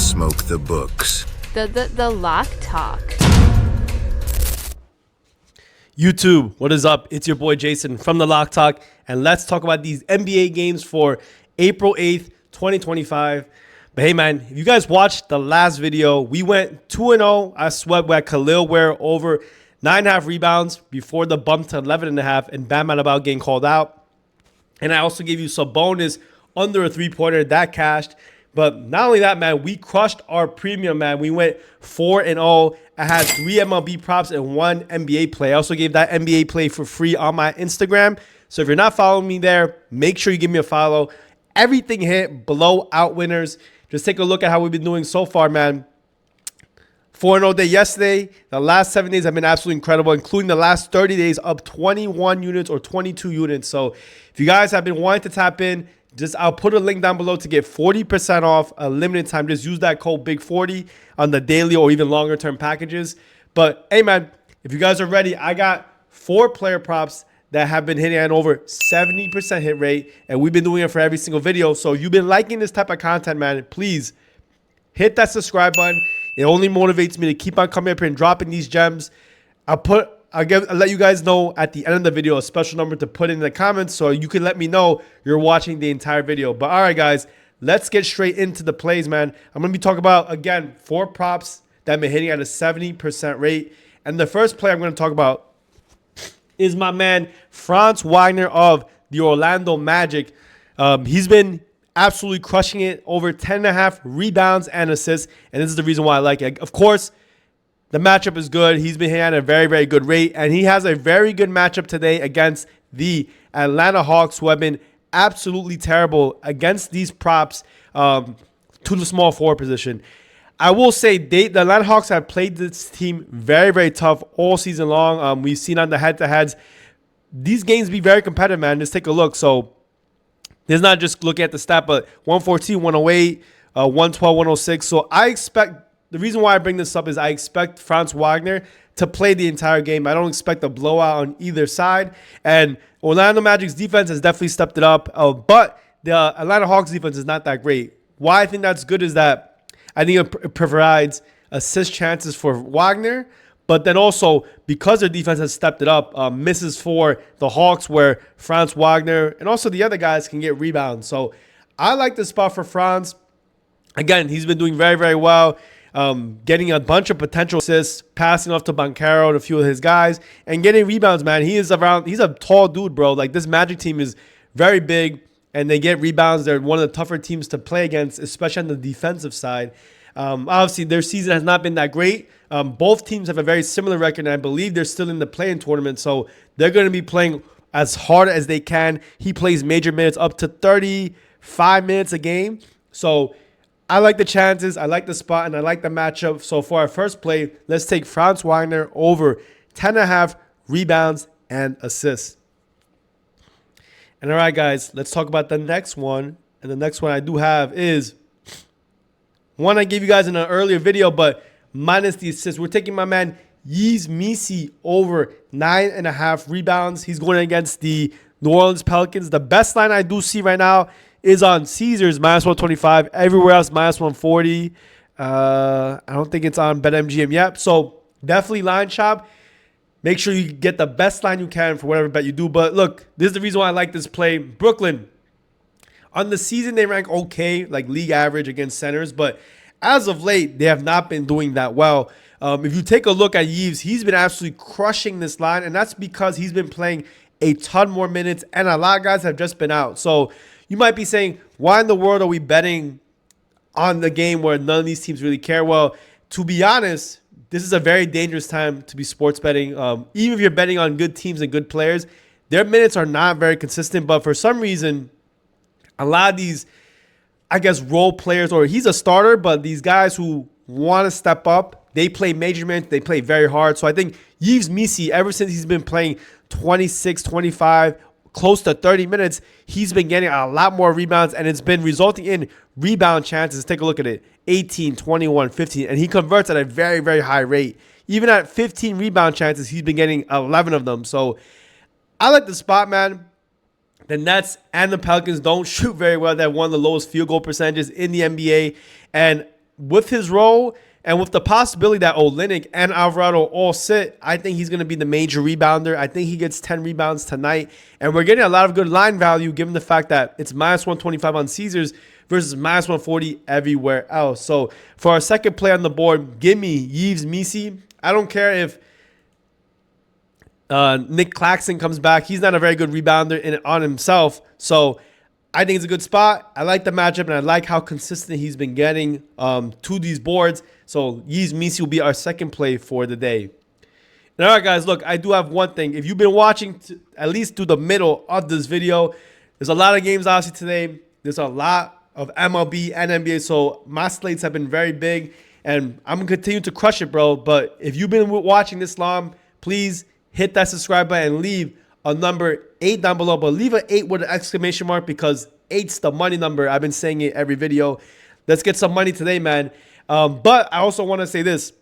smoke the books. The Lock Talk. YouTube, what is up? It's your boy Jason from the Lock Talk, and let's talk about these NBA games for April 8th, 2025. But hey, man, if you guys watched the last video, we went 2-0. I swept with Khalil Ware over 9.5 rebounds before the bump to 11.5, and Bam Adebayo getting called out. And I also gave you some bonus under a three-pointer that cashed. But not only that, man, we crushed our premium, man. We went 4-0. I had 3 MLB props and 1 NBA play. I also gave that NBA play for free on my Instagram. So if you're not following me there, make sure you give me a follow. Everything hit, below out winners. Just take a look at how we've been doing so far, man. 4-0 day yesterday. The last 7 days have been absolutely incredible, including the last 30 days up 21 units or 22 units. So if you guys have been wanting to tap in, I'll put a link down below to get 40% off a limited time. Just use that code BIG40 on the daily or even longer term packages. But hey, man, if you guys are ready, I got 4 player props that have been hitting at over 70% hit rate, and we've been doing it for every single video. So if you've been liking this type of content, man, please hit that subscribe button. It only motivates me to keep on coming up here and dropping these gems. I'll let you guys know at the end of the video a special number to put in the comments so you can let me know you're watching the entire video. But all right, guys, let's get straight into the plays, man. I'm going to be talking about, again, 4 props that have been hitting at a 70% rate. And the first play I'm going to talk about is my man Franz Wagner of the Orlando Magic. He's been absolutely crushing it, over 10.5 rebounds and assists. And this is the reason why I like it. Of course, the matchup is good. He's been hitting at a very, very good rate. And he has a very good matchup today against the Atlanta Hawks, who have been absolutely terrible against these props to the small forward position. I will say the Atlanta Hawks have played this team very, very tough all season long. We've seen on the head-to-heads these games be very competitive, man. Just take a look. So there's not just looking at the stat, but 114, 108, 112, 106. So I expect... The reason why I bring this up is I expect Franz Wagner to play the entire game. I don't expect a blowout on either side. And Orlando Magic's defense has definitely stepped it up. But the Atlanta Hawks defense is not that great. Why I think that's good is that I think it provides assist chances for Wagner. But then also, because their defense has stepped it up, misses for the Hawks where Franz Wagner and also the other guys can get rebounds. So I like this spot for Franz. Again, he's been doing very, very well. Getting a bunch of potential assists, passing off to Banchero and a few of his guys, and getting rebounds, man. He's a tall dude, bro. Like, this Magic team is very big, and they get rebounds. They're one of the tougher teams to play against, especially on the defensive side. Obviously, their season has not been that great. Both teams have a very similar record, and I believe they're still in the play-in tournament, so they're going to be playing as hard as they can. He plays major minutes up to 35 minutes a game, so I like the chances, I like the spot, and I like the matchup. So for our first play, let's take Franz Wagner over 10.5 rebounds and assists. And all right, guys, let's talk about the next one. And the next one I do have is one I gave you guys in an earlier video, but minus the assists. We're taking my man Yves Missi over 9.5 rebounds. He's going against the New Orleans Pelicans. The best line I do see right now is on Caesars, minus 125. Everywhere else, minus 140. I don't think it's on BetMGM yet. So definitely line shop. Make sure you get the best line you can for whatever bet you do. But look, this is the reason why I like this play. Brooklyn, on the season, they rank okay, like league average against centers. But as of late, they have not been doing that well. If you take a look at Yves, he's been absolutely crushing this line. And that's because he's been playing a ton more minutes. And a lot of guys have just been out. So you might be saying, why in the world are we betting on the game where none of these teams really care? Well, to be honest, this is a very dangerous time to be sports betting. Even if you're betting on good teams and good players, their minutes are not very consistent. But for some reason, a lot of these, I guess, role players, or he's a starter, but these guys who want to step up, they play major minutes, they play very hard. So I think Yves Missi, ever since he's been playing 26, 25, close to 30 minutes, he's been getting a lot more rebounds, and it's been resulting in rebound chances. Take a look at it. 18, 21, 15, and he converts at a very, very high rate. Even at 15 rebound chances, he's been getting 11 of them. So I like the spot, man. The Nets and the Pelicans don't shoot very well. They're one of the lowest field goal percentages in the NBA. And with his role and with the possibility that Olynyk and Alvarado all sit, I think he's going to be the major rebounder. I think he gets 10 rebounds tonight. And we're getting a lot of good line value given the fact that it's minus 125 on Caesars versus minus 140 everywhere else. So for our second play on the board, give me Yves Missi. I don't care if Nick Claxton comes back. He's not a very good rebounder on himself. So I think it's a good spot. I like the matchup, and I like how consistent he's been getting to these boards. So Yves Missi will be our second play for the day. And all right, guys, look, I do have one thing. If you've been watching at least through the middle of this video, there's a lot of games, obviously, today. There's a lot of MLB and NBA, so my slates have been very big, and I'm going to continue to crush it, bro. But if you've been watching this long, please hit that subscribe button and leave a number 8 down below, but leave an 8 with an exclamation mark because 8's the money number. I've been saying it every video. Let's get some money today, man. But I also want to say this.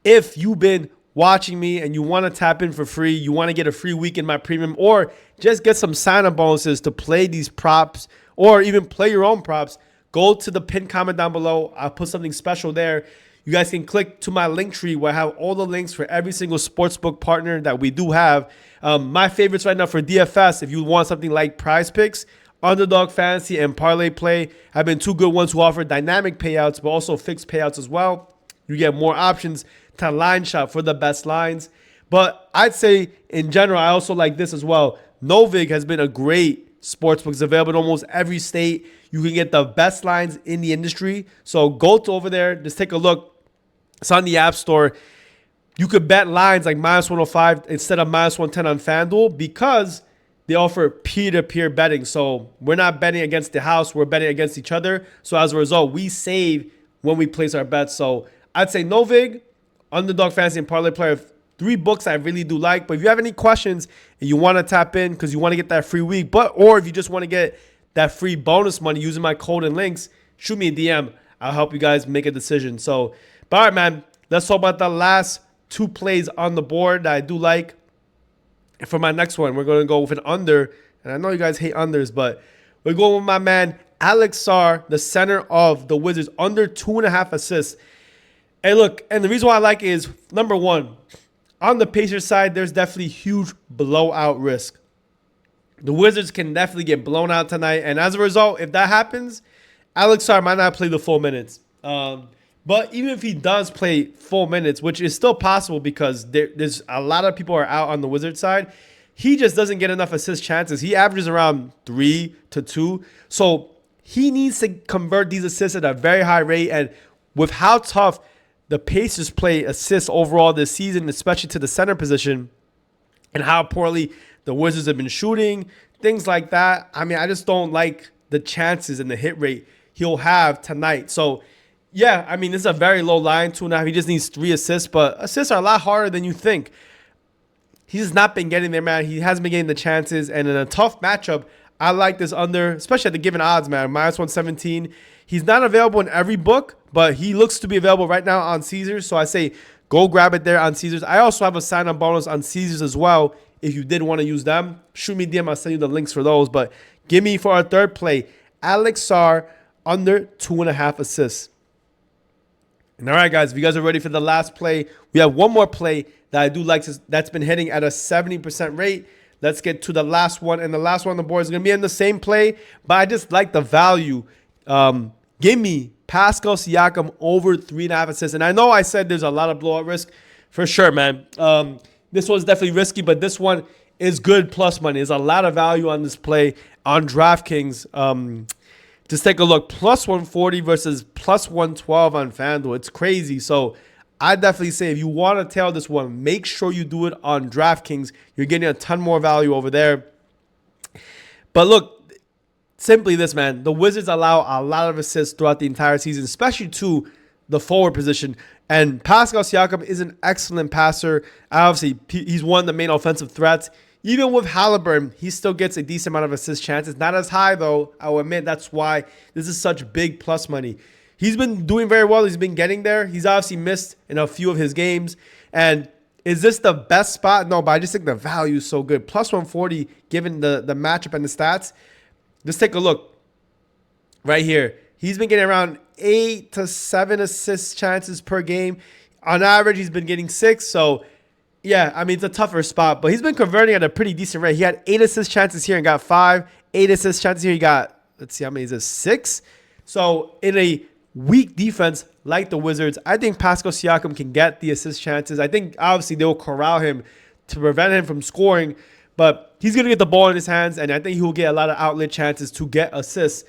If you've been watching me and you want to tap in for free, you want to get a free week in my premium, or just get some sign-up bonuses to play these props or even play your own props, go to the pinned comment down below. I'll put something special there. You guys can click to my link tree where I have all the links for every single sportsbook partner that we do have. My favorites right now for DFS, if you want something like PrizePicks, Underdog Fantasy, and Parlay Play, have been two good ones who offer dynamic payouts, but also fixed payouts as well. You get more options to line shop for the best lines. But I'd say in general, I also like this as well. NOVIG has been a great sportsbook. It's available in almost every state. You can get the best lines in the industry. So go to over there, just take a look. It's on the App Store. You could bet lines like minus 105 instead of minus 110 on FanDuel because they offer peer-to-peer betting. So we're not betting against the house. We're betting against each other. So as a result, we save when we place our bets. So I'd say NOVIG, Underdog Fantasy, and Parlay Player, 3 books I really do like. But if you have any questions and you want to tap in because you want to get that free week, or if you just want to get that free bonus money using my code and links, shoot me a DM. I'll help you guys make a decision. So, but all right, man, let's talk about the last 2 plays on the board that I do like. And for my next one, we're going to go with an under. And I know you guys hate unders, but we're going with my man, Alex Sarr, the center of the Wizards, under 2.5 assists. Hey, look, and the reason why I like it is, number one, on the Pacers side, there's definitely huge blowout risk. The Wizards can definitely get blown out tonight. And as a result, if that happens, Alex Sarr might not play the full minutes. But even if he does play full minutes, which is still possible because there's a lot of people are out on the Wizards side, he just doesn't get enough assist chances. He averages around 3 to 2. So he needs to convert these assists at a very high rate. And with how tough the Pacers play assists overall this season, especially to the center position, and how poorly the Wizards have been shooting, things like that. I mean, I just don't like the chances and the hit rate he'll have tonight. So, yeah, I mean, this is a very low line, 2.5. He just needs 3 assists, but assists are a lot harder than you think. He's just not been getting there, man. He hasn't been getting the chances, and in a tough matchup, I like this under, especially at the given odds, man. Minus 117. He's not available in every book, but he looks to be available right now on Caesars. So I say go grab it there on Caesars. I also have a sign-up bonus on Caesars as well. If you did want to use them, shoot me a DM. I'll send you the links for those. But give me for our third play, Alex Sarr under 2.5 assists. And all right, guys, if you guys are ready for the last play, we have one more play that I do like that's been hitting at a 70% rate. Let's get to the last one. And the last one on the board is going to be in the same play, but I just like the value. Give me Pascal Siakam over 3.5 assists. And I know I said there's a lot of blowout risk for sure, man. This one's definitely risky, but this one is good plus money. There's a lot of value on this play on DraftKings. Just take a look. Plus 140 versus plus 112 on FanDuel. It's crazy. So I definitely say if you want to tail this one, make sure you do it on DraftKings. You're getting a ton more value over there. But look, simply this, man. The Wizards allow a lot of assists throughout the entire season, especially to the forward position. And Pascal Siakam is an excellent passer. Obviously, he's one of the main offensive threats. Even with Halliburton, he still gets a decent amount of assist chances. Not as high, though. I will admit that's why this is such big plus money. He's been doing very well. He's been getting there. He's obviously missed in a few of his games. And is this the best spot? No, but I just think the value is so good. Plus 140, given the matchup and the stats. Just take a look right here. He's been getting around 8 to 7 assist chances per game. On average, he's been getting 6. So, yeah, I mean, it's a tougher spot. But he's been converting at a pretty decent rate. He had 8 assist chances here and got 5. 8 assist chances here, he got, let's see how many is this, 6. So, in a weak defense like the Wizards, I think Pascal Siakam can get the assist chances. I think, obviously, they will corral him to prevent him from scoring. But he's going to get the ball in his hands, and I think he will get a lot of outlet chances to get assists.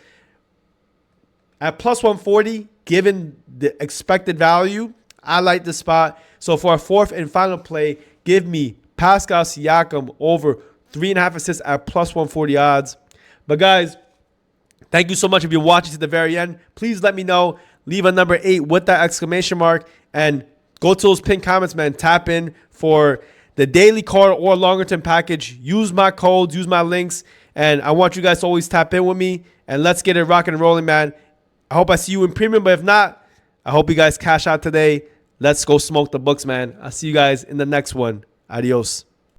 At plus 140, given the expected value, I like the spot. So for a fourth and final play, give me Pascal Siakam over 3.5 assists at plus 140 odds. But guys, thank you so much if you're watching to the very end. Please let me know. Leave a number 8 with that exclamation mark. And go to those pinned comments, man. Tap in for the daily card or longer term package. Use my codes, use my links. And I want you guys to always tap in with me. And let's get it rocking and rolling, man. I hope I see you in premium. But if not, I hope you guys cash out today. Let's go smoke the books, man. I'll see you guys in the next one. Adios.